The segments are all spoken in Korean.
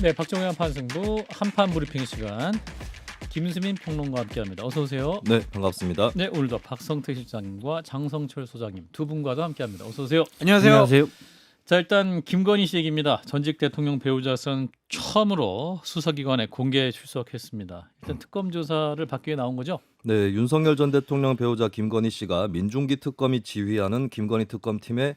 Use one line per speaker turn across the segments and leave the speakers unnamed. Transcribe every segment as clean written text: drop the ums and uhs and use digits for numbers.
네, 박정현 판승부 한판 브리핑 시간 김수민 평론가와 함께합니다. 어서 오세요.
네, 반갑습니다.
네, 오늘도 박성태 실장님과 장성철 소장님 두 분과도 함께합니다. 어서 오세요.
안녕하세요.
자, 일단 김건희 씨 얘기입니다. 전직 대통령 배우자선 처음으로 수사기관에 공개 출석했습니다. 일단 특검 조사를 받기 위해 나온 거죠?
네, 윤석열 전 대통령 배우자 김건희 씨가 민중기 특검이 지휘하는 김건희 특검팀에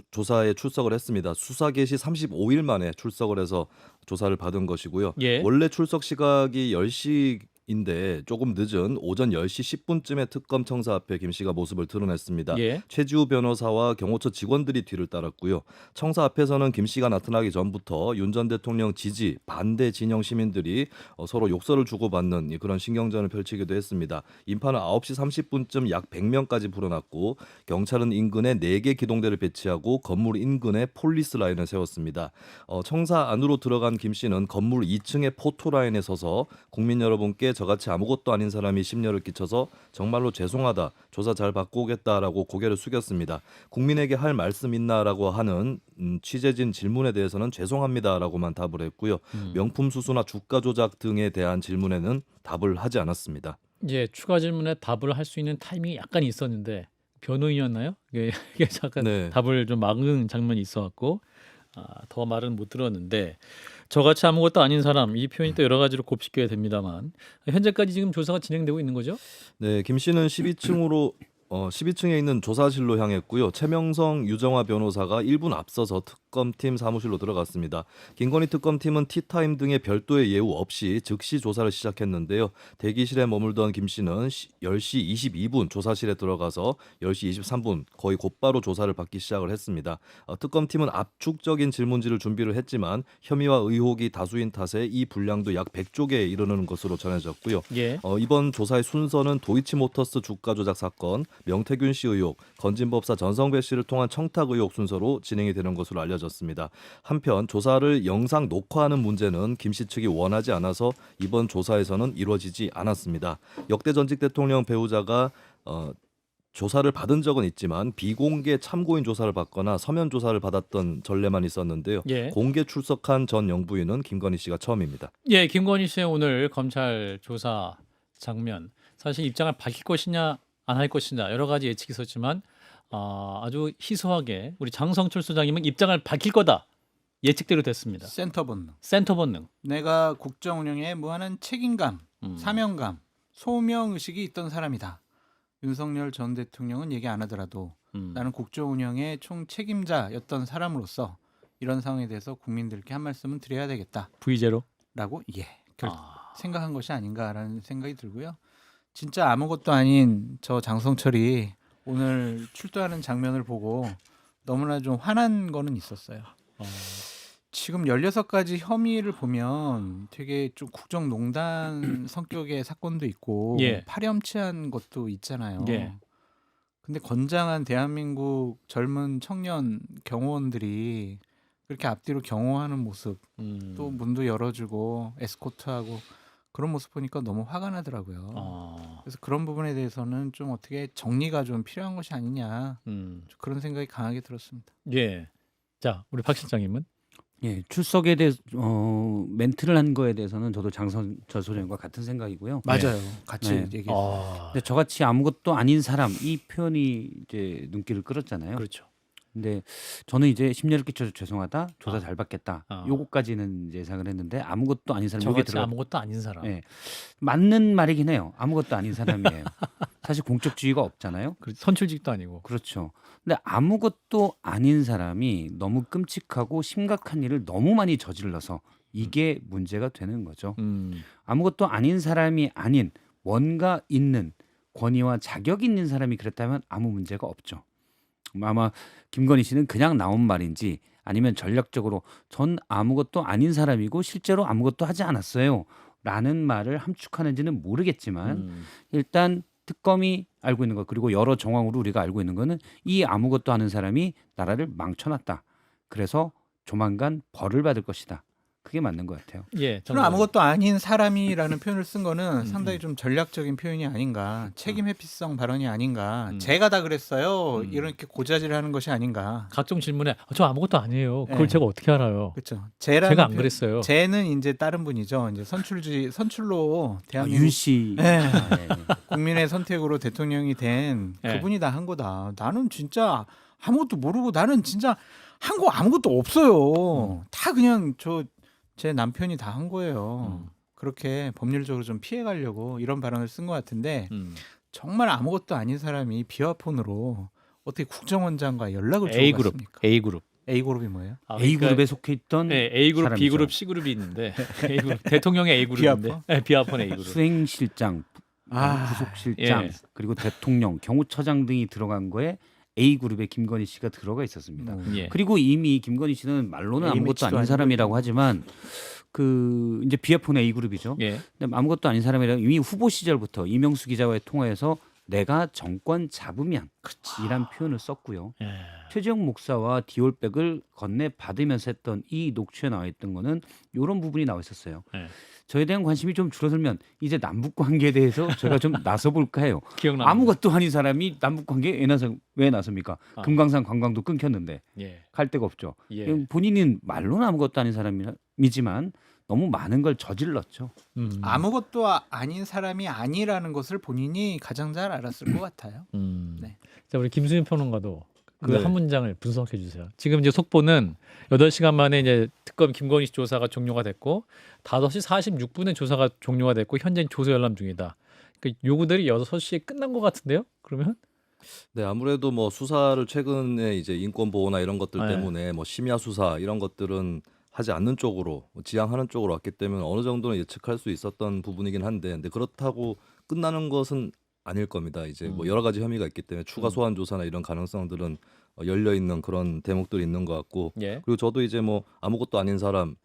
조사에 출석을 했습니다. 수사 개시 35일 만에 출석을 해서 조사를 받은 것이고요.
예.
원래 출석 시각이 10시인데 조금 늦은 오전 10시 10분쯤에 특검 청사 앞에 김 씨가 모습을 드러냈습니다.
예.
최지우 변호사와 경호처 직원들이 뒤를 따랐고요. 청사 앞에서는 김 씨가 나타나기 전부터 윤 전 대통령 지지, 반대 진영 시민들이 서로 욕설을 주고받는 그런 신경전을 펼치기도 했습니다. 인파는 9시 30분쯤 약 100명까지 불어났고 경찰은 인근에 4개 기동대를 배치하고 건물 인근에 폴리스 라인을 세웠습니다. 청사 안으로 들어간 김 씨는 건물 2층의 포토라인에 서서 국민 여러분께 저같이 아무것도 아닌 사람이 심려를 끼쳐서 정말로 죄송하다, 조사 잘 받고 오겠다라고 고개를 숙였습니다. 국민에게 할 말씀 있나라고 하는 취재진 질문에 대해서는 죄송합니다라고만 답을 했고요. 명품 수수나 주가 조작 등에 대한 질문에는 답을 하지 않았습니다.
예, 추가 질문에 답을 할 수 있는 타이밍이 약간 있었는데 변호인이었나요? 이게 잠깐
네.
답을 좀 막은 장면이 있어갖고 더 말은 못 들었는데 저같이 아무것도 아닌 사람 이 표현이 또 여러 가지로 곱씹게 됩니다만 현재까지 지금 조사가 진행되고 있는 거죠?
네, 김 씨는 12층에 있는 조사실로 향했고요. 최명성 유정화 변호사가 1분 앞서서 특검팀 사무실로 들어갔습니다. 김건희 특검팀은 티타임 등의 별도의 예우 없이 즉시 조사를 시작했는데요. 대기실에 머물던 김 씨는 10시 22분 조사실에 들어가서 10시 23분 거의 곧바로 조사를 받기 시작을 했습니다. 특검팀은 압축적인 질문지를 준비를 했지만 혐의와 의혹이 다수인 탓에 이 분량도 약 100쪽에 이르는 것으로 전해졌고요.
예.
이번 조사의 순서는 도이치모터스 주가 조작 사건, 명태균 씨 의혹, 건진법사 전성배 씨를 통한 청탁 의혹 순서로 진행이 되는 것으로 알려졌습니다. 한편 조사를 영상 녹화하는 문제는 김 씨 측이 원하지 않아서 이번 조사에서는 이루어지지 않았습니다. 역대 전직 대통령 배우자가 조사를 받은 적은 있지만 비공개 참고인 조사를 받거나 서면 조사를 받았던 전례만 있었는데요.
예.
공개 출석한 전 영부인은 김건희 씨가 처음입니다.
예, 김건희 씨의 오늘 검찰 조사 장면 사실 입장을 밝힐 것이냐 안 할 것이냐 여러 가지 예측이 있었지만 아주 희소하게 우리 장성철 소장님은 입장을 밝힐 거다 예측대로 됐습니다.
센터 본능.
센터 본능.
내가 국정 운영에 무한한 책임감, 사명감, 소명 의식이 있던 사람이다. 윤석열 전 대통령은 얘기 안 하더라도 나는 국정 운영의 총 책임자였던 사람으로서 이런 상황에 대해서 국민들께 한 말씀은 드려야 되겠다.
V제로.
라고 생각한 것이 아닌가라는 생각이 들고요. 진짜 아무것도 아닌 저 장성철이 오늘 출두하는 장면을 보고 너무나 좀 화난 거는 있었어요. 지금 16가지 혐의를 보면 되게 좀 국정농단 성격의 사건도 있고
예.
파렴치한 것도 있잖아요.
예.
근데 건장한 대한민국 젊은 청년 경호원들이 그렇게 앞뒤로 경호하는 모습, 또 문도 열어주고 에스코트하고 그런 모습 보니까 너무 화가 나더라고요. 그래서 그런 부분에 대해서는 좀 어떻게 정리가 좀 필요한 것이 아니냐 그런 생각이 강하게 들었습니다.
예. 자, 우리 박 실장님은
예, 출석에 대해 멘트를 한 거에 대해서는 저도 장성철 소장님과 같은 생각이고요.
맞아요. 같이
네.
얘기했어요.
근데 저같이 아무것도 아닌 사람 이 표현이 이제 눈길을 끌었잖아요.
그렇죠.
근데 저는 이제 심려를 끼쳐서 죄송하다, 조사 잘 받겠다.
아.
요거까지는 이제 예상을 했는데 아무것도 아닌 사람
저같이
들어.
아무것도 아닌 사람.
예, 맞는 말이긴 해요. 아무것도 아닌 사람이에요. 사실 공적주의가 없잖아요.
선출직도 아니고.
그렇죠. 근데 아무것도 아닌 사람이 너무 끔찍하고 심각한 일을 너무 많이 저질러서 이게 문제가 되는 거죠. 아무것도 아닌 사람이 아닌 뭔가 있는 권위와 자격이 있는 사람이 그랬다면 아무 문제가 없죠. 아마 김건희 씨는 그냥 나온 말인지 아니면 전략적으로 전 아무것도 아닌 사람이고 실제로 아무것도 하지 않았어요 라는 말을 함축하는지는 모르겠지만 일단 특검이 알고 있는 것 그리고 여러 정황으로 우리가 알고 있는 거는 이 아무것도 아닌 사람이 나라를 망쳐놨다. 그래서 조만간 벌을 받을 것이다. 그게 맞는 것 같아요.
예,
저는 아무것도 아닌 사람이라는 표현을 쓴 거는 상당히 좀 전략적인 표현이 아닌가, 책임 회피성 발언이 아닌가, 제가 다 그랬어요 이렇게 고자질하는 것이 아닌가.
각종 질문에 저 아무것도 아니에요. 그걸
네.
제가 어떻게 알아요?
그렇죠.
제가 안 그랬어요.
쟤는 이제 다른 분이죠. 이제 선출로 대한민국
윤 씨.
네.
네.
국민의 선택으로 대통령이 된
네.
그분이 다 한 거다. 나는 진짜 아무것도 모르고 나는 진짜 한 거 아무것도 없어요. 다 그냥 제 남편이 다 한 거예요. 그렇게 법률적으로 좀 피해가려고 이런 발언을 쓴 것 같은데 정말 아무것도 아닌 사람이 비화폰으로 어떻게 국정원장과 연락을 주고
A그룹,
갔습니까?
A그룹.
A그룹이 뭐예요?
아,
A
그러니까
그룹에 속해 있던
네, A그룹,
사람이죠.
B그룹, C그룹이 있는데 A그룹, 대통령의 A그룹인데
비아폰?
네, 비아폰 A그룹.
수행실장, 부속실장,
예.
그리고 대통령, 경호처장 등이 들어간 거에 A 그룹에 김건희 씨가 들어가 있었습니다.
예.
그리고 이미 김건희 씨는 말로는 아무것도
A매치도
아닌
아니고.
사람이라고 하지만 그 이제 비아폰 A 그룹이죠.
예.
근데 아무것도 아닌 사람이라고 이미 후보 시절부터 이명수 기자와의 통화에서 내가 정권 잡으면 이란 표현을 썼고요.
예.
최재형 목사와 디올백을 건네 받으면서 했던 이 녹취에 나와 있던 거는 이런 부분이 나와 있었어요.
예.
저에 대한 관심이 좀 줄어들면 이제 남북 관계에 대해서 제가 좀 나서 볼까 해요.
기억납니다.
아무것도 아닌 사람이 남북 관계에 왜 나섭니까?
아.
금강산 관광도 끊겼는데
예.
갈 데가 없죠.
예.
본인은 말로는 아무것도 아닌 사람이지만 너무 많은 걸 저질렀죠.
아무것도 아닌 사람이 아니라는 것을 본인이 가장 잘 알았을 것 같아요. 네.
자, 우리 김수민 평론가도 그
네.
한 문장을 분석해 주세요. 지금 이제 속보는 8시간 만에 이제 특검 김건희 씨 조사가 종료가 됐고 5시 46분에 조사가 종료가 됐고 현재 조사 열람 중이다. 그러니까 요구들이 6시에 끝난 것 같은데요? 그러면?
네, 아무래도 뭐 수사를 최근에 이제 인권 보호나 이런 것들
네.
때문에 뭐 심야 수사 이런 것들은 하지 않는 쪽으로 지향하는 쪽으로 왔기 때문에 어느 정도는 예측할 수 있었던 부분이긴 한데, 근데 그렇다고 끝나는 것은 아닐 겁니다. 이제 뭐 여러 가지 혐의가 있기 때문에 추가 소환 조사나 이런 가능성들은 열려 있는 그런 대목들이 있는 것 같고,
예.
그리고 저도 이제 뭐 아무것도 아닌 사람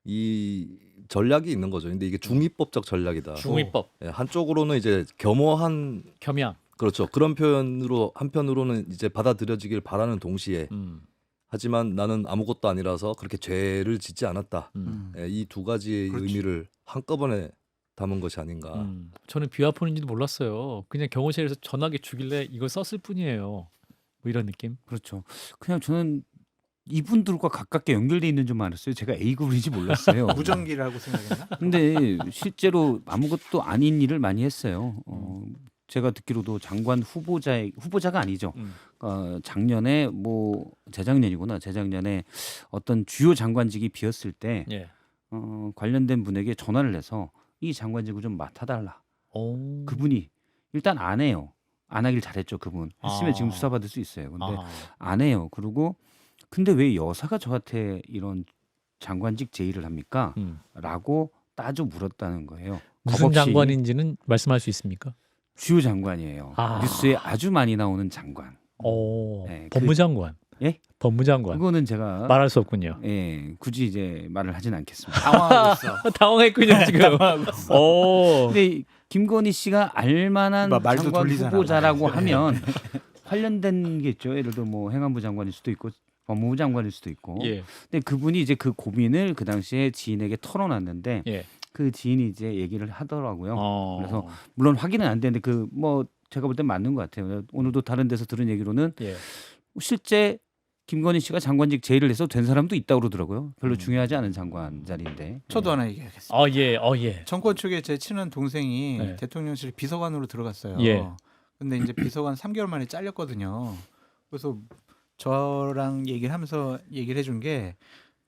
이 전략이 있는 거죠. 근데 이게 중위법적 전략이다.
중위법,
예, 한쪽으로는 이제 겸허한
겸양.
그렇죠. 그런 표현으로 한편으로는 이제 받아들여지길 바라는 동시에 하지만 나는 아무것도 아니라서 그렇게 죄를 짓지 않았다. 이 두 가지의
그렇지.
의미를 한꺼번에 담은 것이 아닌가.
저는 비화폰인지도 몰랐어요. 그냥 경호실에서 전화기 주길래 이걸 썼을 뿐이에요. 뭐 이런 느낌.
그렇죠. 그냥 저는 이분들과 가깝게 연결돼 있는 줄 알았어요. 제가 A 그룹인지 몰랐어요.
무전기라고 생각했나?
근데 실제로 아무것도 아닌 일을 많이 했어요. 제가 듣기로도 장관 후보자가 아니죠. 작년에 뭐 재작년에 어떤 주요 장관직이 비었을 때
예.
관련된 분에게 전화를 해서 이 장관직을 좀 맡아달라.
오.
그분이 일단 안 해요. 안 하길 잘했죠. 그분 했으면
아.
지금 수사받을 수 있어요. 근데
아.
안 해요. 그리고 근데 왜 여사가 저한테 이런 장관직 제의를 합니까? 라고 따져 물었다는 거예요.
무슨
겁없이
장관인지는 말씀할 수 있습니까?
주요 장관이에요.
아.
뉴스에 아주 많이 나오는 장관.
오.
네,
법무장관.
예?
법무장관.
그거는 제가
말할 수 없군요.
굳이 이제 말을 하진 않겠습니다.
당황하고 있어.
당황했군요 지금. 오.
근데 김건희 씨가 알만한
말도
장관
돌리잖아.
후보자라고 하면 관련된 게 있죠. 예를 들어 뭐 행안부 장관일 수도 있고 법무부 장관일 수도 있고.
예.
근데 그분이 이제 그 고민을 그 당시에 지인에게 털어놨는데
예.
그 지인이 이제 얘기를 하더라고요.
어.
그래서 물론 확인은 안 되는데 그 뭐 제가 볼 땐 맞는 것 같아요. 오늘도 다른 데서 들은 얘기로는
예.
실제 김건희 씨가 장관직 제의를 해서 된 사람도 있다고 그러더라고요. 별로 중요하지 않은 장관 자리인데.
저도 하나 얘기하겠습니다.
예. 예.
정권 측에 제 친한 동생이
네.
대통령실 비서관으로 들어갔어요.
예.
근데 이제 비서관 3개월 만에 잘렸거든요. 그래서 저랑 얘기를 하면서 얘기를 해준 게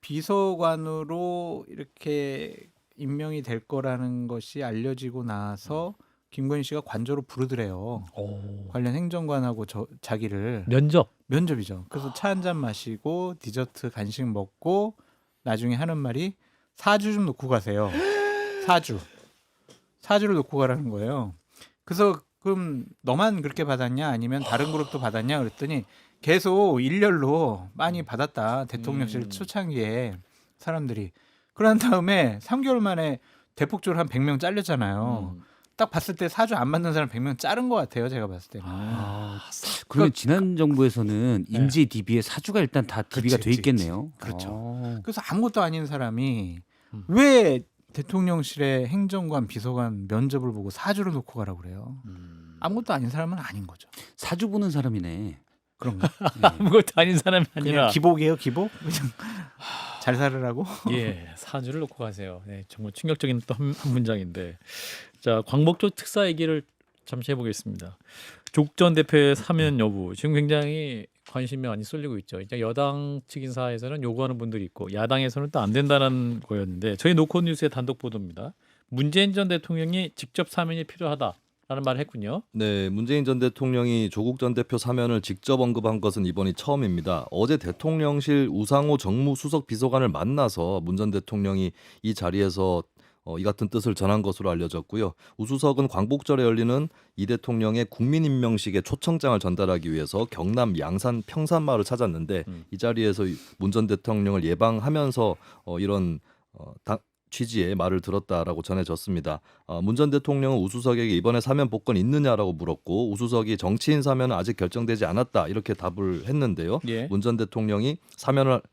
비서관으로 이렇게 임명이 될 거라는 것이 알려지고 나서 김건희 씨가 관저로 부르더래요.
오.
관련 행정관하고 자기를
면접.
면접이죠. 그래서 차 한 잔 마시고 디저트 간식 먹고 나중에 하는 말이 4주 좀 놓고 가세요. 4주를 놓고 가라는 거예요. 그래서 그럼 너만 그렇게 받았냐 아니면 다른 그룹도 받았냐 그랬더니 계속 일렬로 많이 받았다. 대통령실 초창기에 사람들이. 그런 다음에 3개월 만에 대폭적으로 한 100명 잘렸잖아요. 딱 봤을 때 4주 안 맞는 사람 100명 자른 것 같아요. 제가 봤을 때는.
그러면 지난 정부에서는 인재 DB에 사주가 일단 다 DB가
그렇지,
돼 있겠네요.
그렇죠.
어.
그래서 아무것도 아닌 사람이 왜 대통령실의 행정관, 비서관 면접을 보고 사주를 놓고 가라고 그래요? 아무것도 아닌 사람은 아닌 거죠.
사주 보는 사람이네.
그런가?
아무것도 아닌 사람이
그냥
아니라
기복이에요, 기복? 그냥 잘 살으라고?
예, 사주를 놓고 가세요. 네, 정말 충격적인 또 한 문장인데. 자, 광복절 특사 얘기를 잠시 해보겠습니다. 조국 전 대표의 사면 여부 지금 굉장히 관심이 많이 쏠리고 있죠. 이제 여당 측 인사에서는 요구하는 분들이 있고 야당에서는 또 안 된다는 거였는데 저희 노컷뉴스의 단독 보도입니다. 문재인 전 대통령이 직접 사면이 필요하다라는 말을 했군요.
네, 문재인 전 대통령이 조국 전 대표 사면을 직접 언급한 것은 이번이 처음입니다. 어제 대통령실 우상호 정무수석 비서관을 만나서 문 전 대통령이 이 자리에서 이 같은 뜻을 전한 것으로 알려졌고요. 우 수석은 광복절에 열리는 이 대통령의 국민임명식에 초청장을 전달하기 위해서 경남 양산 평산마을을 찾았는데 이 자리에서 문 전 대통령을 예방하면서 이런 취지의 말을 들었다라고 전해졌습니다. 문 전 대통령은 우 수석에게 이번에 사면 복권 있느냐라고 물었고 우 수석이 정치인 사면은 아직 결정되지 않았다 이렇게 답을 했는데요.
예.
문 전 대통령이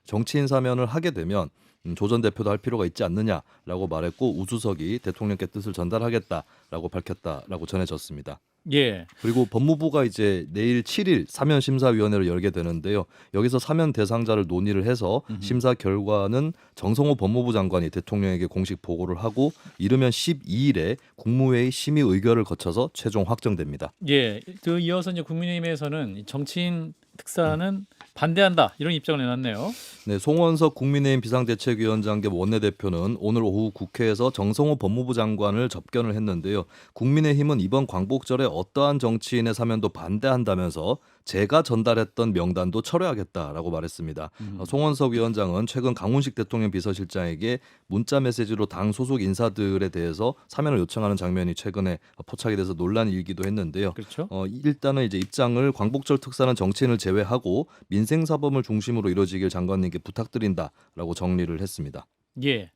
정치인 사면을 하게 되면 조 전 대표도 할 필요가 있지 않느냐라고 말했고 우 수석이 대통령께 뜻을 전달하겠다라고 밝혔다라고 전해졌습니다.
예.
그리고 법무부가 이제 내일 7일 사면 심사위원회를 열게 되는데요. 여기서 사면 대상자를 논의를 해서 심사 결과는 정성호 법무부 장관이 대통령에게 공식 보고를 하고 이르면 12일에 국무회의 심의 의결을 거쳐서 최종 확정됩니다.
예. 그 이어서 이제 국민의힘에서는 이 정치인 특사는 반대한다 이런 입장을 내놨네요.
네, 송원석 국민의힘 비상대책위원장 겸 원내대표는 오늘 오후 국회에서 정성호 법무부 장관을 접견을 했는데요. 국민의힘은 이번 광복절에 어떠한 정치인의 사면도 반대한다면서 제가 전달했던 명단도 철회하겠다라고 말했습니다. 송원석 위원장은 최근 강훈식 대통령 비서실장에게 문자 메시지로 당 소속 인사들에 대해서 사면을 요청하는 장면이 최근에 포착이 돼서 논란이 일기도 했는데요.
그렇죠.
일단은 이제 입장을 광복절 특사는 정치인을 제외하고 민생사범을 중심으로 이루어지길 장관님께 부탁드린다라고 정리를 했습니다.
예.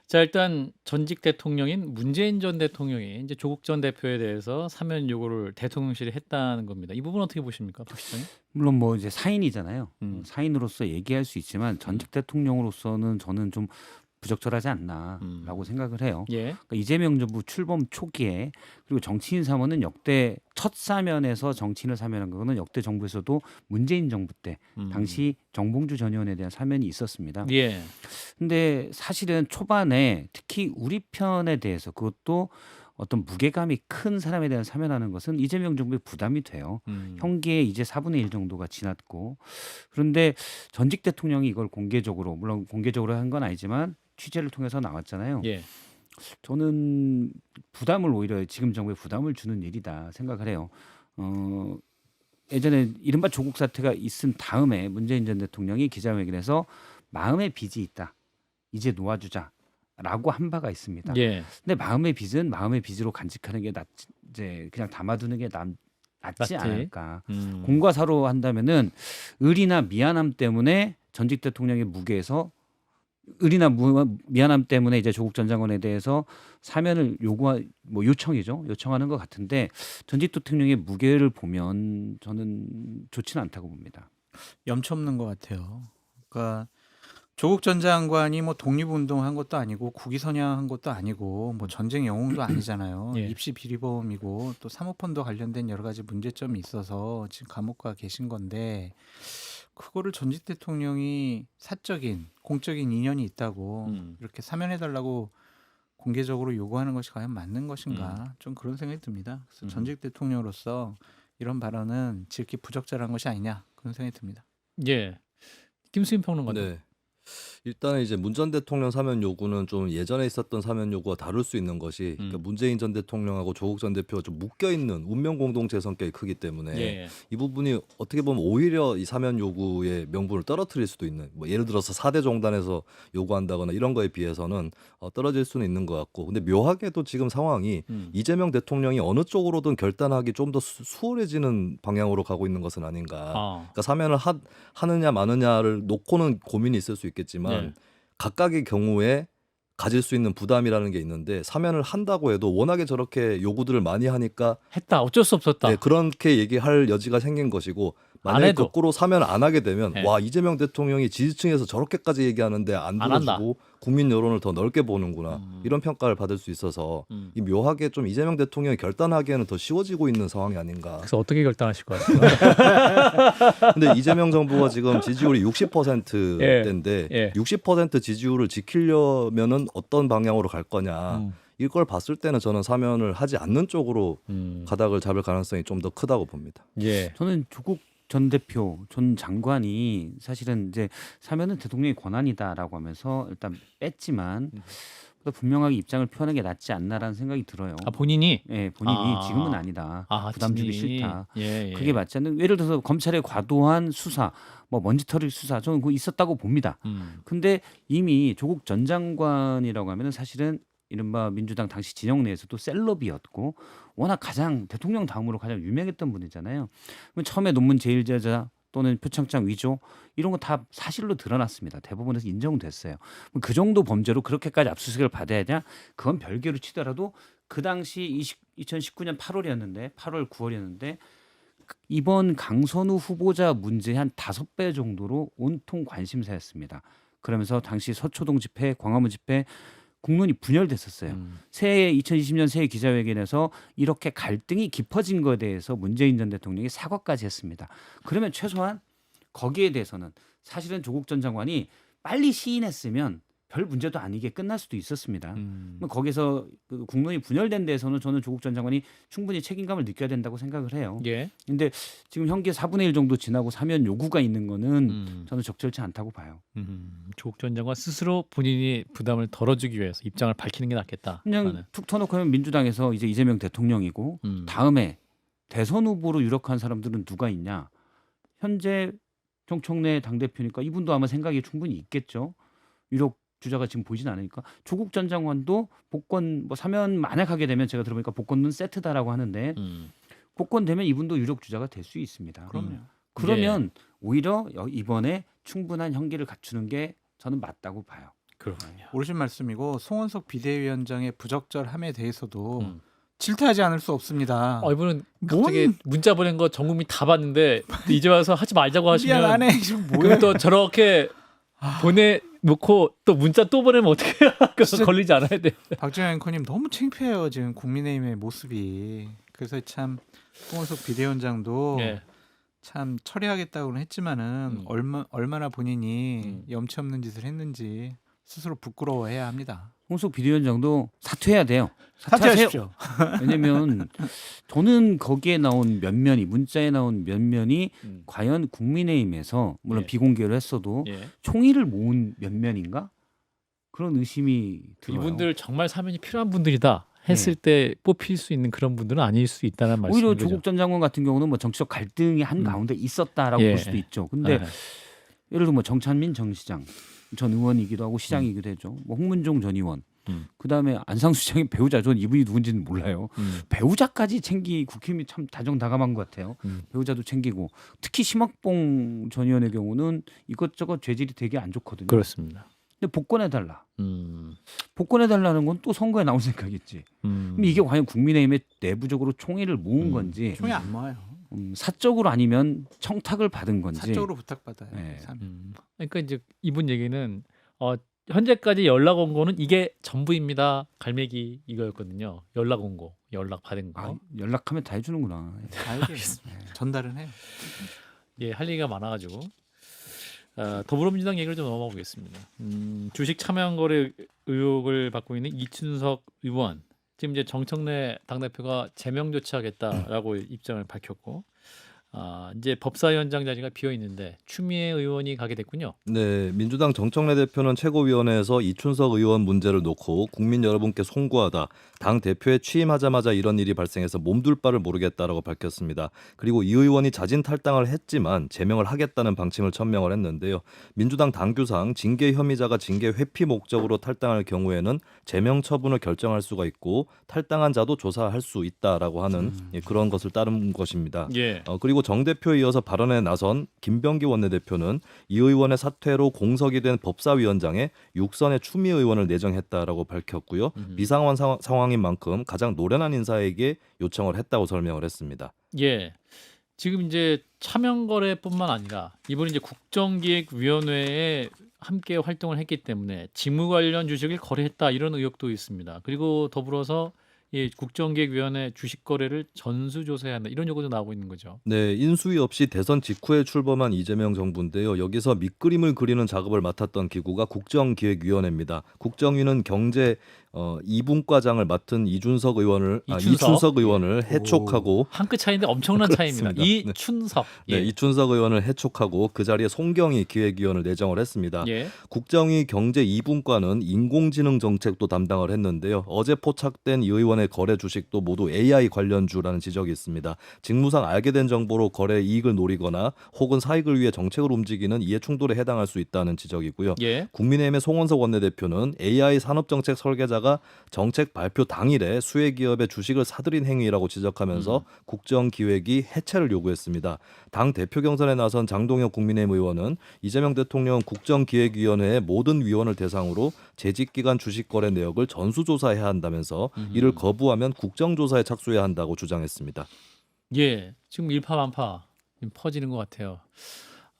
자, 일단 전직 대통령인 문재인 전 대통령이 이제 조국 전 대표에 대해서 사면 요구를 대통령실에 했다는 겁니다. 이 부분 어떻게 보십니까, 박 시장님?
물론 뭐 이제 사인이잖아요.
음.
사인으로서 얘기할 수 있지만 전직 대통령으로서는 저는 좀 부적절하지 않나라고 생각을 해요.
예.
그러니까 이재명 정부 출범 초기에 그리고 정치인 사면은 역대 첫 사면에서 정치인을 사면한 거는 역대 정부에서도 문재인 정부 때 당시 정봉주 전 의원에 대한 사면이 있었습니다.
예.
근데 사실은 초반에 특히 우리 편에 대해서 그것도 어떤 무게감이 큰 사람에 대한 사면하는 것은 이재명 정부의 부담이 돼요. 형기의 이제 4분의 1 정도가 지났고 그런데 전직 대통령이 이걸 공개적으로 물론 공개적으로 한 건 아니지만 취재를 통해서 나왔잖아요.
예.
저는 부담을 오히려 지금 정부에 부담을 주는 일이다 생각을 해요. 예전에 이른바 조국 사태가 있은 다음에 문재인 전 대통령이 기자회견에서 마음의 빚이 있다. 이제 놓아주자라고 한 바가 있습니다.
예.
근데 마음의 빚은 마음의 빚으로 간직하는 게 이제 그냥 담아두는 게 낫지
낫지.
않을까. 공과 사로 한다면은 의리나 미안함 때문에 전직 대통령의 무게에서 의리나 미안함 때문에 이제 조국 전 장관에 대해서 사면을 요청하는 것 같은데 전직 대통령의 무게를 보면 저는 좋지는 않다고 봅니다.
염치 없는 것 같아요. 그러니까 조국 전 장관이 뭐 독립운동한 것도 아니고 국위선양한 것도 아니고 뭐 전쟁 영웅도 아니잖아요.
예.
입시 비리범이고 또 사모펀드 관련된 여러 가지 문제점이 있어서 지금 감옥 가 계신 건데 그거를 전직 대통령이 사적인 공적인 인연이 있다고 이렇게 사면해달라고 공개적으로 요구하는 것이 과연 맞는 것인가 좀 그런 생각이 듭니다. 그래서 전직 대통령으로서 이런 발언은 지극히 부적절한 것이 아니냐 그런 생각이 듭니다.
예. 김수인 평론가님.
네. 일단은 이제 문 전 대통령 사면 요구는 좀 예전에 있었던 사면 요구와 다를 수 있는 것이 그러니까 문재인 전 대통령하고 조국 전 대표가 좀 묶여 있는 운명 공동체 성격이 크기 때문에
예.
이 부분이 어떻게 보면 오히려 이 사면 요구의 명분을 떨어뜨릴 수도 있는 뭐 예를 들어서 4대 종단에서 요구한다거나 이런 거에 비해서는 떨어질 수는 있는 것 같고 근데 묘하게도 지금 상황이 이재명 대통령이 어느 쪽으로든 결단하기 좀 더 수월해지는 방향으로 가고 있는 것은 아닌가. 그러니까 사면을 하느냐 마느냐를 놓고는 고민이 있을 수 있겠지만
네.
각각의 경우에 가질 수 있는 부담이라는 게 있는데 사면을 한다고 해도 워낙에 저렇게 요구들을 많이 하니까
했다. 어쩔 수 없었다.
네, 그렇게 얘기할 여지가 생긴 것이고
안
만약에
해도.
거꾸로 사면 안 하게 되면
네.
와 이재명 대통령이 지지층에서 저렇게까지 얘기하는데 안
안 한다.
들어주고 국민 여론을 더 넓게 보는구나 이런 평가를 받을 수 있어서 이 묘하게 좀 이재명 대통령이 결단하기에는 더 쉬워지고 있는 상황이 아닌가.
그래서 어떻게 결단하실 것 같아요?
근데 이재명 정부가 지금 지지율이 60%대인데
예.
60% 지지율을 지키려면은 어떤 방향으로 갈 거냐. 이걸 봤을 때는 저는 사면을 하지 않는 쪽으로 가닥을 잡을 가능성이 좀 더 크다고 봅니다.
예.
저는 조국 전 대표, 전 장관이 사실은 이제 사면은 대통령의 권한이다라고 하면서 일단 뺐지만 보다 분명하게 입장을 표하는 게 낫지 않나라는 생각이 들어요.
아 본인이
예, 본인이
아.
지금은 아니다.
아,
부담 주기
진이.
싫다.
예, 예.
그게 맞지 않는. 예를 들어서 검찰의 과도한 수사, 뭐 먼지털이 수사, 저는 그거 있었다고 봅니다. 근데 이미 조국 전 장관이라고 하면은 사실은 이른바 민주당 당시 진영 내에서도 셀럽이었고 워낙 가장 대통령 다음으로 가장 유명했던 분이잖아요. 그럼 처음에 논문 제일 제자 또는 표창장 위조 이런 거 다 사실로 드러났습니다. 대법원에서 인정됐어요. 그 정도 범죄로 그렇게까지 압수수색을 받아야 되냐? 그건 별개로 치더라도 그 당시 2019년 8월이었는데 8월 9월이었는데 이번 강선우 후보자 문제의 한 5배 정도로 온통 관심사였습니다. 그러면서 당시 서초동 집회, 광화문 집회 국론이 분열됐었어요. 새해 2020년 새해 기자회견에서 이렇게 갈등이 깊어진 것에 대해서 문재인 전 대통령이 사과까지 했습니다. 그러면 최소한 거기에 대해서는 사실은 조국 전 장관이 빨리 시인했으면 별 문제도 아니게 끝날 수도 있었습니다. 거기서 그 국론이 분열된 데에서는 저는 조국 전 장관이 충분히 책임감을 느껴야 된다고 생각을 해요.
예.
근데 지금 현재 4분의 1 정도 지나고 사면 요구가 있는 거는 저는 적절치 않다고 봐요.
조국 전 장관 스스로 본인이 부담을 덜어주기 위해서 입장을 밝히는 게 낫겠다.
그냥 툭 터놓고 하면 민주당에서 이제 이재명 대통령이고 다음에 대선 후보로 유력한 사람들은 누가 있냐? 현재 정청래 당대표니까 이분도 아마 생각이 충분히 있겠죠. 유력 주자가 지금 보이진 않으니까 조국 전 장관도 복권 뭐 사면 만약 하게 되면 제가 들어보니까 복권은 세트다라고 하는데 복권 되면 이분도 유력 주자가 될 수 있습니다.
그럼요.
그러면 오히려 이번에 충분한 형기를 갖추는 게 저는 맞다고 봐요.
그렇군요.
옳으신 말씀이고 송원석 비대위원장의 부적절함에 대해서도 질타하지 않을 수 없습니다.
이분은 갑자기 문자 보낸 거 전 국민 다 봤는데 이제 와서 하지 말자고 하시면
미안하네. 지금
그럼
뭐야?
또 저렇게 보내놓고 또 문자 또 보내면 어떻게 해요? 그래서
진짜-
걸리지 않아야 돼.
박정현 앵커님 너무 창피해요 지금 국민의힘의 모습이. 그래서 참 송원석 비대위원장도
예.
참 처리하겠다고는 했지만은 얼마나 본인이 염치 없는 짓을 했는지 스스로 부끄러워해야 합니다.
홍석 비대위원장도 사퇴해야 돼요. 사퇴하세요.
사퇴하십시오.
왜냐면 저는 거기에 나온 면면이 문자에 나온 면면이 과연 국민의힘에서 물론
예.
비공개로 했어도
예.
총의를 모은 면면인가 그런 의심이 들어요.
이분들 정말 사면이 필요한 분들이다 했을 때 뽑힐 수 있는 그런 분들은 아닐 수 있다는 말씀이죠.
오히려 조국 전 장관 같은 경우는 뭐 정치적 갈등이 한 가운데 있었다라고
예.
볼 수도 있죠. 근데 예를 들어 뭐 정찬민 전 시장 전 의원이기도 하고 시장이기도 했죠. 뭐 홍문종 전 의원. 그다음에 안상수 시장의 배우자 전 이분이 누군지는 몰라요. 배우자까지 국힘이 참 다정다감한 것 같아요. 배우자도 챙기고 특히 심학봉 전 의원의 경우는 이것저것 죄질이 되게 안 좋거든요.
그렇습니다.
근데 복권해달라. 복권해달라는 건 또 선거에 나올 생각이겠지. 그럼 이게 과연 국민의힘에 내부적으로 총의를 모은 건지
총이 안 모아요.
사적으로 아니면 청탁을 받은 건지.
사적으로 부탁받아요.
네.
그러니까 이제 이분 얘기는 현재까지 연락 온 거는 이게 전부입니다. 갈매기 이거였거든요. 연락 온 거, 연락 받은 거.
아, 연락하면 다 해주는구나.
알겠습니다. 전달은 해요.
예, 할 얘기가 많아가지고 더불어민주당 얘기를 좀 넘어가 보겠습니다. 주식 참여한 거래 의혹을 받고 있는 이춘석 의원 지금 이제 정청래 당대표가 제명 조치하겠다라고 입장을 밝혔고 이제 법사위원장 자리가 비어 있는데 추미애 의원이 가게 됐군요.
네, 민주당 정청래 대표는 최고위원회에서 이춘석 의원 문제를 놓고 국민 여러분께 송구하다. 당 대표에 취임하자마자 이런 일이 발생해서 몸둘 바를 모르겠다라고 밝혔습니다. 그리고 이 의원이 자진 탈당을 했지만 제명을 하겠다는 방침을 천명을 했는데요. 민주당 당규상 징계 혐의자가 징계 회피 목적으로 탈당할 경우에는 제명 처분을 결정할 수가 있고 탈당한 자도 조사할 수 있다라고 하는 그런 것을 따른 것입니다.
예.
그리고 정 대표에 이어서 발언에 나선 김병기 원내대표는 이 의원의 사퇴로 공석이 된 법사위원장에 육선의 추미애 의원을 내정했다라고 밝혔고요. 비상황 상황인 만큼 가장 노련한 인사에게 요청을 했다고 설명을 했습니다.
예. 지금 이제 차명거래뿐만 아니라 이번에 이제 국정기획위원회에 함께 활동을 했기 때문에 직무 관련 주식을 거래했다 이런 의혹도 있습니다. 그리고 더불어서 이 국정기획위원회 주식 거래를 전수조사해야 한다 이런 요구도 나오고 있는 거죠.
네, 인수위 없이 대선 직후에 출범한 이재명 정부인데요. 여기서 밑그림을 그리는 작업을 맡았던 기구가 국정기획위원회입니다. 국정위는 경제 2분과장을 맡은 이준석 의원을 해촉하고
한 끗 차이인데 엄청난 차이입니다.
그렇습니다.
이춘석.
네, 이춘석 의원을 해촉하고 그 자리에 송경희 기획위원을 내정을 했습니다.
예.
국정위 경제 2분과는 인공지능 정책도 담당을 했는데요. 어제 포착된 이 의원의 거래 주식도 모두 AI 관련주라는 지적이 있습니다. 직무상 알게 된 정보로 거래 이익을 노리거나 혹은 사익을 위해 정책을 움직이는 이해 충돌에 해당할 수 있다는 지적이고요.
예.
국민의힘의 송원석 원내대표는 AI 산업정책 설계자가 정책 발표 당일에 수혜 기업의 주식을 사들인 행위라고 지적하면서 국정기획위 해체를 요구했습니다. 당 대표 경선에 나선 장동혁 국민의힘 의원은 이재명 대통령 국정기획위원회의 모든 위원을 대상으로 재직기간 주식 거래 내역을 전수조사해야 한다면서 이를 거부하면 국정조사에 착수해야 한다고 주장했습니다.
예. 지금 일파만파 지금 퍼지는 것 같아요.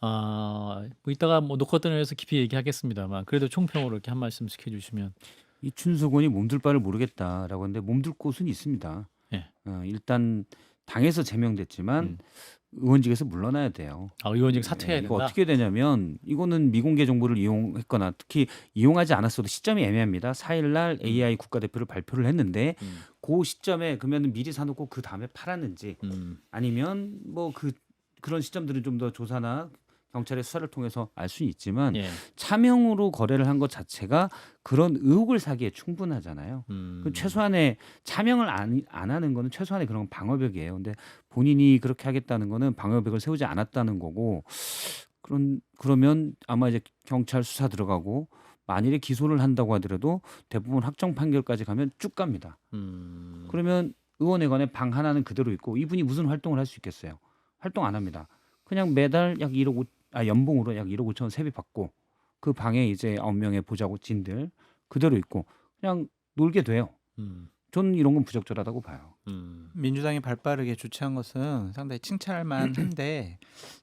뭐 이따가 뭐 녹화등에서 깊이 얘기하겠습니다만 그래도 총평으로 이렇게 한 말씀씩 해주시면.
이춘석 의원이 몸둘 바를 모르겠다라고 하는데 몸둘 곳은 있습니다.
예.
일단 당에서 제명됐지만 의원직에서 물러나야 돼요.
의원직 사퇴해야
이거
된다.
어떻게 되냐면 이거는 미공개 정보를 이용했거나 특히 이용하지 않았어도 시점이 애매합니다. 4일 날 AI 국가대표를 발표를 했는데 그 시점에 그러면 미리 사놓고 그 다음에 팔았는지 아니면 뭐 그런 시점들은 좀 더 조사나 경찰의 수사를 통해서 알 수는 있지만
예.
차명으로 거래를 한 것 자체가 그런 의혹을 사기에 충분하잖아요. 그 최소한의 차명을 안 하는 거는 최소한의 그런 방어벽이에요. 근데 본인이 그렇게 하겠다는 거는 방어벽을 세우지 않았다는 거고 그러면 아마 이제 경찰 수사 들어가고 만일에 기소를 한다고 하더라도 대부분 확정 판결까지 가면 쭉 갑니다. 그러면 의원회관에 방 하나는 그대로 있고 이분이 무슨 활동을 할 수 있겠어요? 활동 안 합니다. 그냥 매달 약 1억 연봉으로 약 1억 5천 원 세배 받고 그 방에 이제 9명의 보좌진들 그대로 있고 그냥 놀게 돼요. 저는 이런 건 부적절하다고 봐요.
민주당이 발빠르게 조치한 것은 상당히 칭찬할 만한데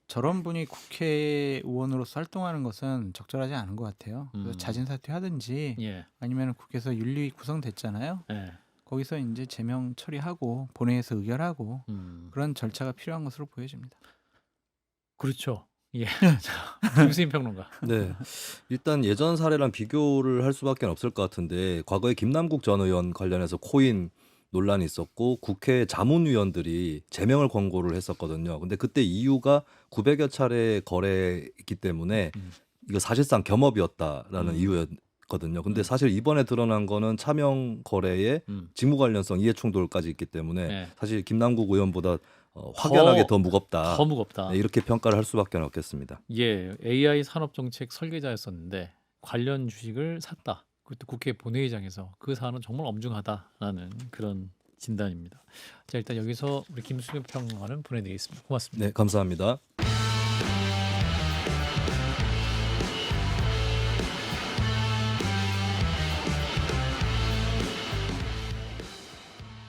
저런 분이 국회의원으로서 활동하는 것은 적절하지 않은 것 같아요. 그래서 자진 사퇴하든지
예.
아니면 국회에서 윤리 구성됐잖아요.
예.
거기서 이제 제명 처리하고 본회의에서 의결하고
음.
그런 절차가 필요한 것으로 보여집니다.
그렇죠. 예. 김수인 평론가.
네, 일단 예전 사례랑 비교를 할 수밖에 없을 것 같은데 과거에 김남국 전 의원 관련해서 코인 논란이 있었고 국회 자문위원들이 제명을 권고를 했었거든요. 근데 그때 이유가 900여 차례 거래이기 때문에 이거 사실상 겸업이었다라는 이유였거든요. 근데 사실 이번에 드러난 거는 차명 거래에 직무 관련성 이해 충돌까지 있기 때문에
네.
사실 김남국 의원보다 확연하게 더 무겁다.
더 무겁다.
네, 이렇게 평가를 할 수밖에 없겠습니다.
예, AI 산업정책 설계자였었는데 관련 주식을 샀다. 그것도 국회 본회의장에서 그 사안은 정말 엄중하다라는 그런 진단입니다. 자, 일단 여기서 우리 김수현 평론가는 보내드리겠습니다. 고맙습니다.
네, 감사합니다.